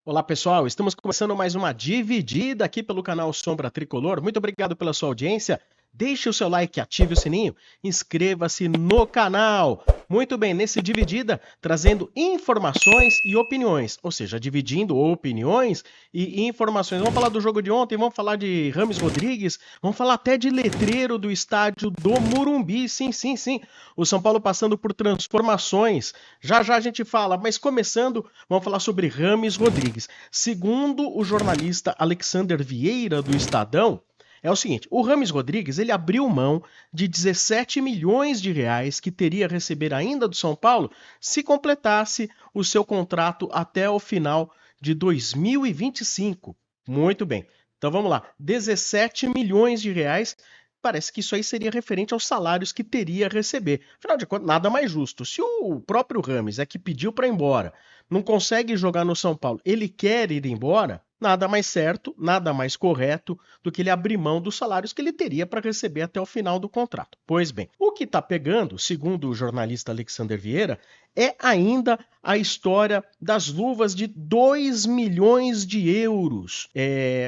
Olá pessoal, estamos começando mais uma dividida aqui pelo canal Sombra Tricolor. Muito obrigado pela sua audiência. Deixe o seu like, ative o sininho, inscreva-se no canal. Muito bem, nesse Dividida, trazendo informações e opiniões, ou seja, dividindo opiniões e informações. Vamos falar do jogo de ontem, vamos falar de Rames Rodrigues, vamos falar até de letreiro do estádio do Morumbi. Sim, sim, sim. O São Paulo passando por transformações. Já já a gente fala, mas começando, vamos falar sobre Rames Rodrigues. Segundo o jornalista Alexander Vieira do Estadão, é o seguinte, o Rames Rodrigues ele abriu mão de 17 milhões de reais que teria a receber ainda do São Paulo se completasse o seu contrato até o final de 2025. Muito bem, então vamos lá, 17 milhões de reais, parece que isso aí seria referente aos salários que teria a receber. Afinal de contas, nada mais justo. Se o próprio Rames é que pediu para ir embora, não consegue jogar no São Paulo, ele quer ir embora, nada mais certo, nada mais correto do que ele abrir mão dos salários que ele teria para receber até o final do contrato. Pois bem, o que está pegando, segundo o jornalista Alexander Vieira, é ainda a história das luvas de 2 milhões de euros.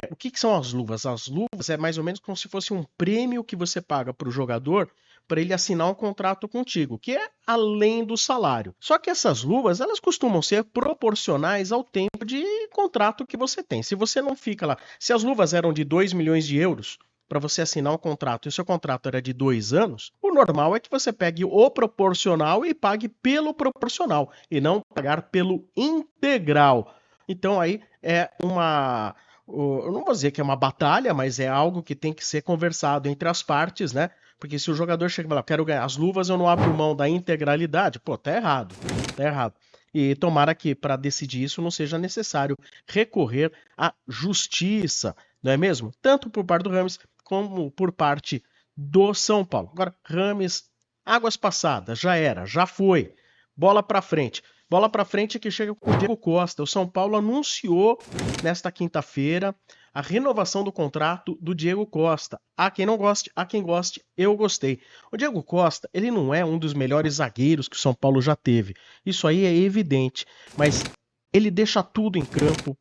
O que são as luvas? As luvas é mais ou menos como se fosse um prêmio que você paga para o jogador para ele assinar um contrato contigo, que é além do salário. Só que essas luvas, elas costumam ser proporcionais ao tempo de contrato que você tem. Se você não fica lá, se as luvas eram de 2 milhões de euros para você assinar um contrato e o seu contrato era de 2 anos, o normal é que você pegue o proporcional e pague pelo proporcional e não pagar pelo integral. Então aí é uma, eu não vou dizer que é uma batalha, mas é algo que tem que ser conversado entre as partes, né? Porque se o jogador chega e fala, quero ganhar as luvas, eu não abro mão da integralidade, pô, tá errado, tá errado. E tomara que para decidir isso não seja necessário recorrer à justiça, não é mesmo? Tanto por parte do Rames como por parte do São Paulo. Agora, Rames, águas passadas, já era, já foi. Bola para frente. Bola para frente que chega com o Diego Costa. O São Paulo anunciou nesta quinta-feira a renovação do contrato do Diego Costa. Há quem não goste, há quem goste, eu gostei. O Diego Costa, ele não é um dos melhores zagueiros que o São Paulo já teve. Isso aí é evidente, mas ele deixa tudo em campo.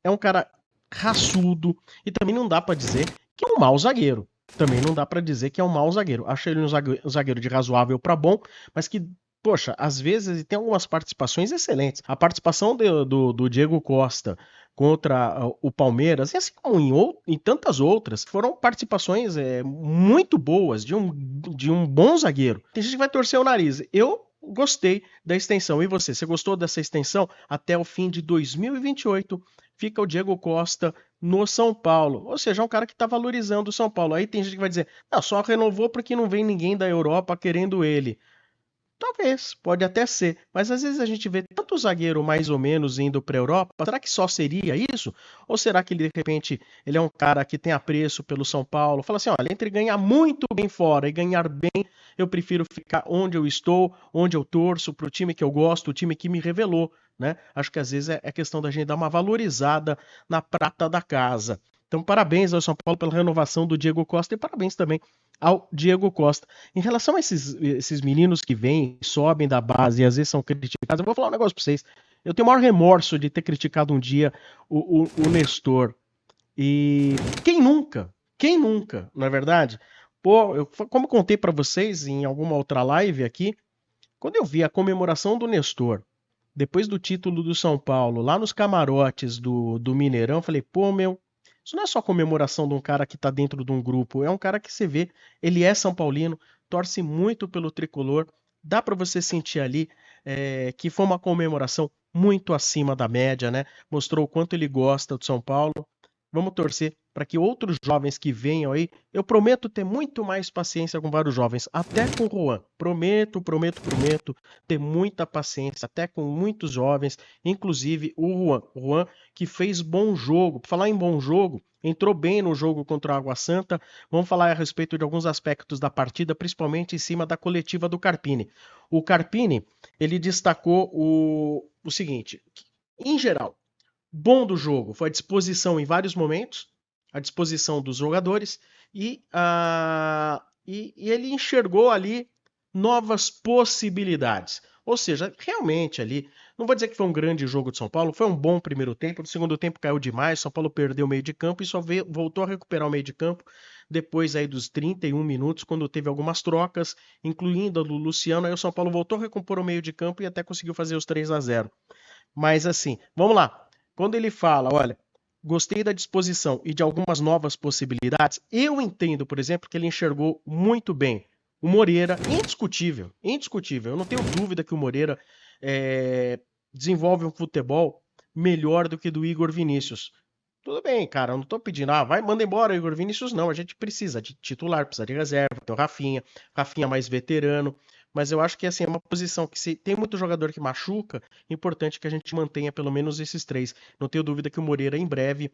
É um cara raçudo e também não dá para dizer que é um mau zagueiro. Também não dá para dizer que é um mau zagueiro. Acho ele um zagueiro de razoável para bom, mas que, poxa, às vezes ele tem algumas participações excelentes. A participação do Diego Costa contra o Palmeiras, e assim como em tantas outras, foram participações muito boas de um bom zagueiro. Tem gente que vai torcer o nariz. Eu gostei da extensão. E você? Você gostou dessa extensão? Até o fim de 2028 fica o Diego Costa no São Paulo. Ou seja, é um cara que está valorizando o São Paulo. Aí tem gente que vai dizer, não, só renovou porque não vem ninguém da Europa querendo ele. Talvez, pode até ser, mas às vezes a gente vê tanto zagueiro mais ou menos indo para a Europa, será que só seria isso? Ou será que ele, de repente ele é um cara que tem apreço pelo São Paulo? Fala assim, olha, entre ganhar muito bem fora e ganhar bem, eu prefiro ficar onde eu estou, onde eu torço, para o time que eu gosto, o time que me revelou, né? Acho que às vezes é questão da gente dar uma valorizada na prata da casa. Então, parabéns ao São Paulo pela renovação do Diego Costa e parabéns também ao Diego Costa. Em relação a esses meninos que vêm, sobem da base e às vezes são criticados, eu vou falar um negócio pra vocês. Eu tenho o maior remorso de ter criticado um dia o Nestor. E quem nunca? Quem nunca, não é verdade? Pô, como eu contei para vocês em alguma outra live aqui, quando eu vi a comemoração do Nestor, depois do título do São Paulo, lá nos camarotes do Mineirão, eu falei, pô, meu, isso não é só comemoração de um cara que tá dentro de um grupo, é um cara que você vê, ele é São Paulino, torce muito pelo tricolor, dá para você sentir ali que foi uma comemoração muito acima da média, né? Mostrou o quanto ele gosta do São Paulo. Vamos torcer para que outros jovens que venham aí, eu prometo ter muito mais paciência com vários jovens, até com o Juan. Prometo ter muita paciência, até com muitos jovens, inclusive o Juan. O Juan que fez bom jogo. Por falar em bom jogo, entrou bem no jogo contra o Água Santa. Vamos falar a respeito de alguns aspectos da partida, principalmente em cima da coletiva do Carpini. O Carpini, ele destacou o seguinte, em geral, bom do jogo foi a disposição em vários momentos, a disposição dos jogadores e ele enxergou ali novas possibilidades. Ou seja, realmente ali, não vou dizer que foi um grande jogo de São Paulo, foi um bom primeiro tempo, no segundo tempo caiu demais, São Paulo perdeu o meio de campo e só voltou a recuperar o meio de campo depois aí dos 31 minutos, quando teve algumas trocas, incluindo a do Luciano, aí o São Paulo voltou a recompor o meio de campo e até conseguiu fazer os 3-0. Mas assim, vamos lá. Quando ele fala, olha, gostei da disposição e de algumas novas possibilidades, eu entendo, por exemplo, que ele enxergou muito bem o Moreira, indiscutível, indiscutível. Eu não tenho dúvida que o Moreira desenvolve um futebol melhor do que do Igor Vinícius. Tudo bem, cara, eu não tô pedindo, manda embora o Igor Vinícius, não. A gente precisa de titular, precisa de reserva, tem o Rafinha mais veterano. Mas eu acho que assim, é uma posição que se tem muito jogador que machuca, é importante que a gente mantenha pelo menos esses três. Não tenho dúvida que o Moreira, em breve,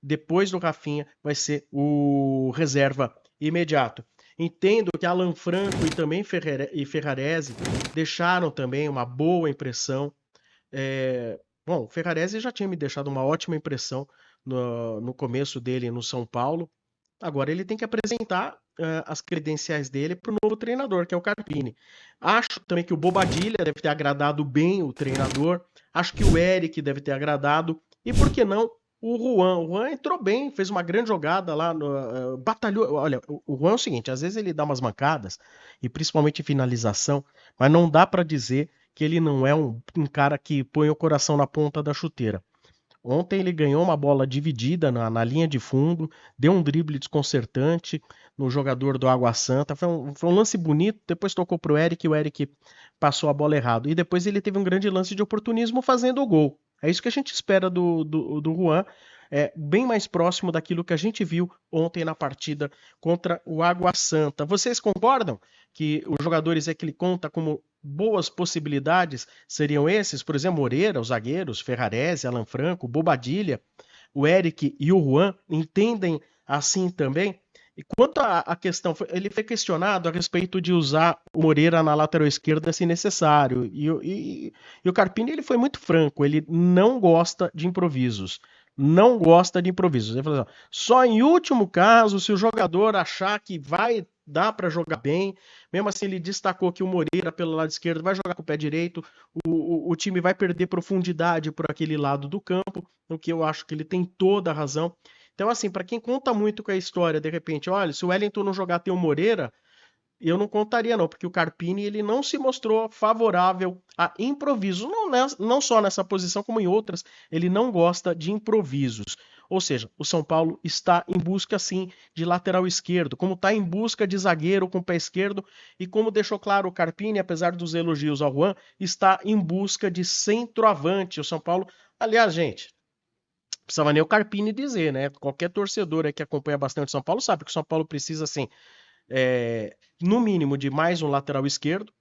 depois do Rafinha, vai ser o reserva imediato. Entendo que Alan Franco e também Ferrarese deixaram também uma boa impressão. Bom, o Ferrarese já tinha me deixado uma ótima impressão no começo dele no São Paulo. Agora ele tem que apresentar as credenciais dele para o novo treinador, que é o Carpini. Acho também que o Bobadilha deve ter agradado bem o treinador. Acho que o Eric deve ter agradado. E por que não o Juan? O Juan entrou bem, fez uma grande jogada lá, batalhou. Olha, o Juan é o seguinte, às vezes ele dá umas mancadas, e principalmente em finalização, mas não dá para dizer que ele não é um cara que põe o coração na ponta da chuteira. Ontem ele ganhou uma bola dividida na linha de fundo, deu um drible desconcertante no jogador do Água Santa. Foi um lance bonito, depois tocou pro Eric e o Eric passou a bola errado. E depois ele teve um grande lance de oportunismo fazendo o gol. É isso que a gente espera do Juan, bem mais próximo daquilo que a gente viu ontem na partida contra o Água Santa. Vocês concordam que os jogadores que ele conta como boas possibilidades seriam esses? Por exemplo, Moreira, os zagueiros, Ferrarese, Alan Franco, Bobadilha, o Eric e o Juan entendem assim também? E quanto à questão, ele foi questionado a respeito de usar o Moreira na lateral esquerda se necessário. E o Carpini ele foi muito franco, ele não gosta de improvisos. Não gosta de improvisos. Ele falou assim, só em último caso, se o jogador achar que vai dar para jogar bem, mesmo assim ele destacou que o Moreira pelo lado esquerdo vai jogar com o pé direito, o time vai perder profundidade por aquele lado do campo, o que eu acho que ele tem toda a razão. Então, assim, para quem conta muito com a história, de repente, olha, se o Wellington não jogar tem o Moreira, eu não contaria não, porque o Carpini ele não se mostrou favorável a improviso, não só nessa posição como em outras, ele não gosta de improvisos. Ou seja, o São Paulo está em busca sim de lateral esquerdo, como está em busca de zagueiro com pé esquerdo e como deixou claro o Carpini, apesar dos elogios ao Juan, está em busca de centroavante. O São Paulo, aliás, gente, precisava nem o Carpini dizer, né? Qualquer torcedor que acompanha bastante o São Paulo sabe que o São Paulo precisa, assim, no mínimo de mais um lateral esquerdo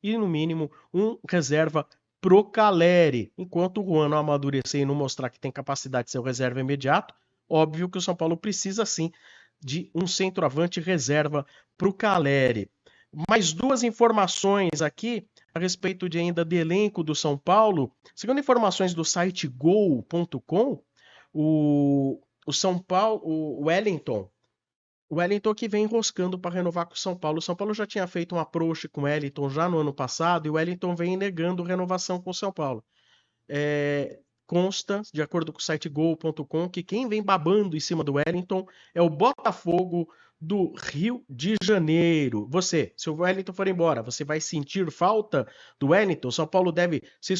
e no mínimo um reserva pro Caleri. Enquanto o Juan não amadurecer e não mostrar que tem capacidade de ser o reserva imediato, óbvio que o São Paulo precisa sim de um centroavante reserva pro Caleri. Mais duas informações aqui a respeito de ainda do elenco do São Paulo. Segundo informações do site gol.com, o São Paulo, o Wellington que vem enroscando para renovar com o São Paulo. O São Paulo já tinha feito um approach com o Wellington já no ano passado e o Wellington vem negando renovação com o São Paulo. Consta, de acordo com o site gol.com, que quem vem babando em cima do Wellington é o Botafogo do Rio de Janeiro. Se o Wellington for embora, você vai sentir falta do Wellington? São Paulo deve se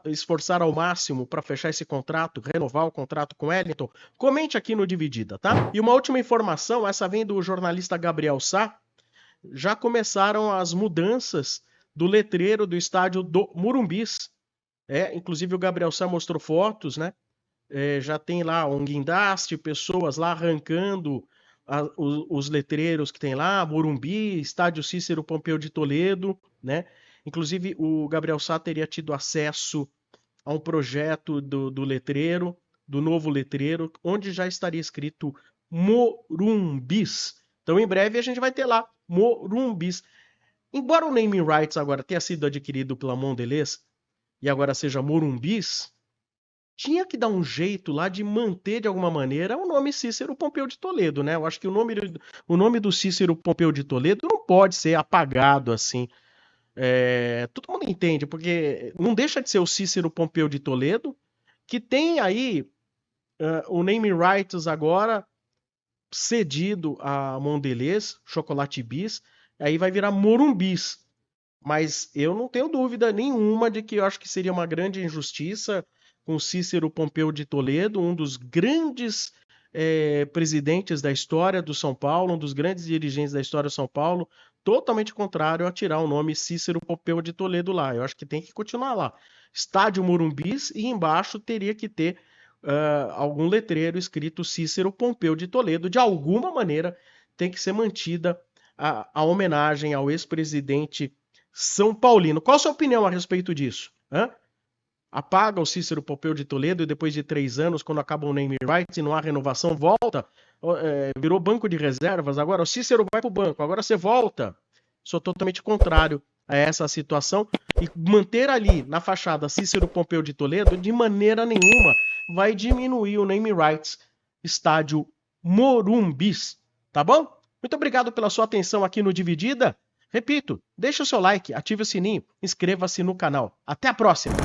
esforçar ao máximo para fechar esse contrato, renovar o contrato com o Wellington? Comente aqui no Dividida, tá? E uma última informação, essa vem do jornalista Gabriel Sá. Já começaram as mudanças do letreiro do estádio do Murumbis. Inclusive o Gabriel Sá mostrou fotos, né? Já tem lá um guindaste, pessoas lá arrancando os letreiros que tem lá, Morumbi, Estádio Cícero Pompeu de Toledo, né? Inclusive o Gabriel Sá teria tido acesso a um projeto do letreiro, do novo letreiro, onde já estaria escrito Morumbis. Então em breve a gente vai ter lá Morumbis. Embora o naming rights agora tenha sido adquirido pela Mondelez e agora seja Morumbis, tinha que dar um jeito lá de manter de alguma maneira o nome Cícero Pompeu de Toledo, né? Eu acho que o nome do Cícero Pompeu de Toledo não pode ser apagado assim Todo mundo entende, porque não deixa de ser o Cícero Pompeu de Toledo, que tem aí o name rights agora cedido a Mondelez, Chocolate Bis, aí vai virar Morumbis. Mas eu não tenho dúvida nenhuma de que eu acho que seria uma grande injustiça com Cícero Pompeu de Toledo, um dos grandes presidentes da história do São Paulo, um dos grandes dirigentes da história do São Paulo, totalmente contrário a tirar o nome Cícero Pompeu de Toledo lá. Eu acho que tem que continuar lá. Estádio Morumbis e embaixo teria que ter algum letreiro escrito Cícero Pompeu de Toledo. De alguma maneira tem que ser mantida a homenagem ao ex-presidente São Paulino. Qual a sua opinião a respeito disso? Apaga o Cícero Pompeu de Toledo e depois de 3 anos, quando acaba o name rights e não há renovação, volta, virou banco de reservas, agora o Cícero vai para o banco, agora você volta. Sou totalmente contrário a essa situação e manter ali na fachada Cícero Pompeu de Toledo de maneira nenhuma vai diminuir o name rights estádio Morumbis, tá bom? Muito obrigado pela sua atenção aqui no Dividida. Repito, deixe o seu like, ative o sininho, inscreva-se no canal. Até a próxima!